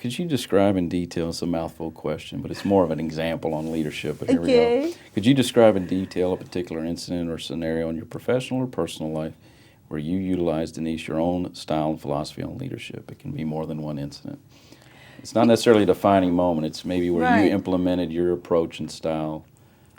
Could you describe in detail, it's a mouthful question, but it's more of an example on leadership, but here we go. Could you describe in detail a particular incident or scenario in your professional or personal life where you utilized, Denise, your own style and philosophy on leadership? It can be more than one incident. It's not necessarily a defining moment. It's maybe where you implemented your approach and style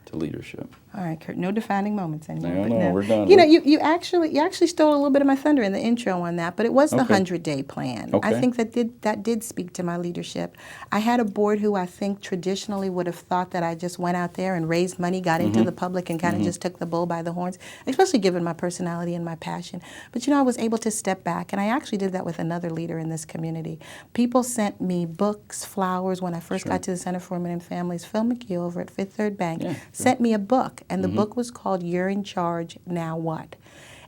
to leadership. All right, Kirt, no defining moments anymore. No, we're done. You know, you actually stole a little bit of my thunder in the intro on that, but it was the 100-day plan. I think that did speak to my leadership. I had a board who I think traditionally would have thought that I just went out there and raised money, got into the public, and kind of just took the bull by the horns, especially given my personality and my passion. But, you know, I was able to step back, and I actually did that with another leader in this community. People sent me books, flowers. When I first got to the Center for Women and Families, Phil McHugh over at Fifth Third Bank sent me a book. And the book was called You're in Charge, Now What?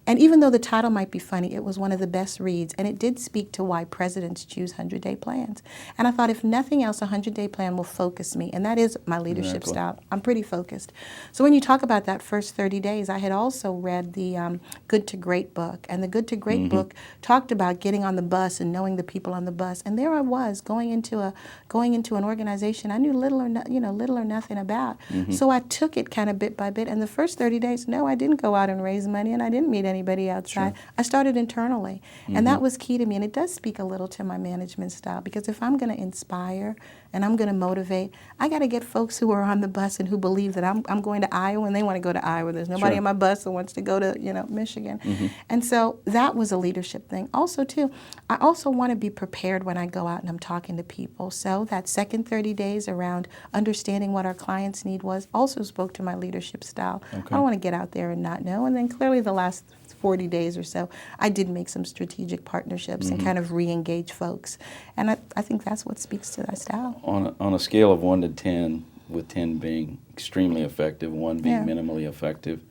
And even though the title might be funny, it was one of the best reads, and it did speak to why presidents choose 100-day plans. And I thought, if nothing else, a 100-day plan will focus me, and that is my leadership style. I'm pretty focused. So when you talk about that first 30 days, I had also read the Good to Great book, and the Good to Great book talked about getting on the bus and knowing the people on the bus. And there I was going into an organization I knew little or nothing about. So I took it kind of bit by bit. And the first 30 days, no, I didn't go out and raise money, and I didn't meet anybody outside. I started internally, and that was key to me. And it does speak a little to my management style, because if I'm going to inspire and I'm going to motivate, I got to get folks who are on the bus and who believe that I'm going to Iowa and they want to go to Iowa. There's nobody on my bus that wants to go to Michigan. And so that was a leadership thing. Also, too, I also want to be prepared when I go out and I'm talking to people. So that second 30 days around understanding what our clients' need was also spoke to my leadership style. I don't want to get out there and not know. And then clearly the last 40 days or so, I did make some strategic partnerships and kind of re-engage folks. And I think that's what speaks to that style. On a scale of 1 to 10, with 10 being extremely effective, 1 being minimally effective,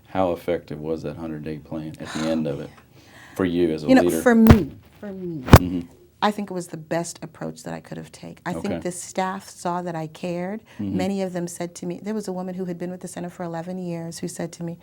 how effective was that 100-day plan at the end of it for you as a leader? For me, I think it was the best approach that I could have taken. I think the staff saw that I cared. Many of them said to me, there was a woman who had been with the center for 11 years who said to me,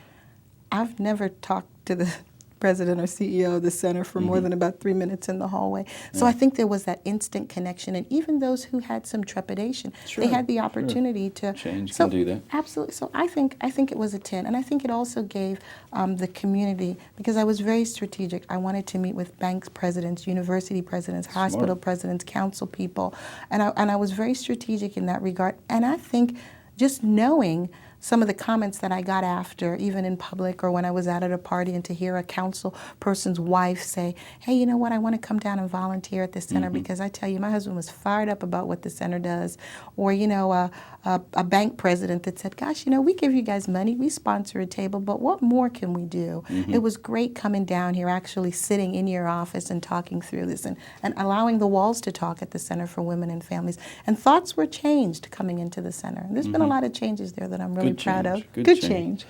I've never talked to the president or CEO of the center for more than about 3 minutes in the hallway. So I think there was that instant connection, and even those who had some trepidation, they had the opportunity to change. Can do that. Absolutely. So I think it was a 10, and I think it also gave the community, because I was very strategic. I wanted to meet with bank presidents, university presidents, hospital presidents, council people, and I was very strategic in that regard. And I think just knowing some of the comments that I got after, even in public or when I was out at a party, and to hear a council person's wife say, hey, you know what, I want to come down and volunteer at the center because I tell you, my husband was fired up about what the center does. Or, a bank president that said, gosh, we give you guys money, we sponsor a table, but what more can we do? It was great coming down here, actually sitting in your office and talking through this and allowing the walls to talk at the Center for Women and Families. And thoughts were changed coming into the center. And there's been a lot of changes there that I'm really proud of. Good change.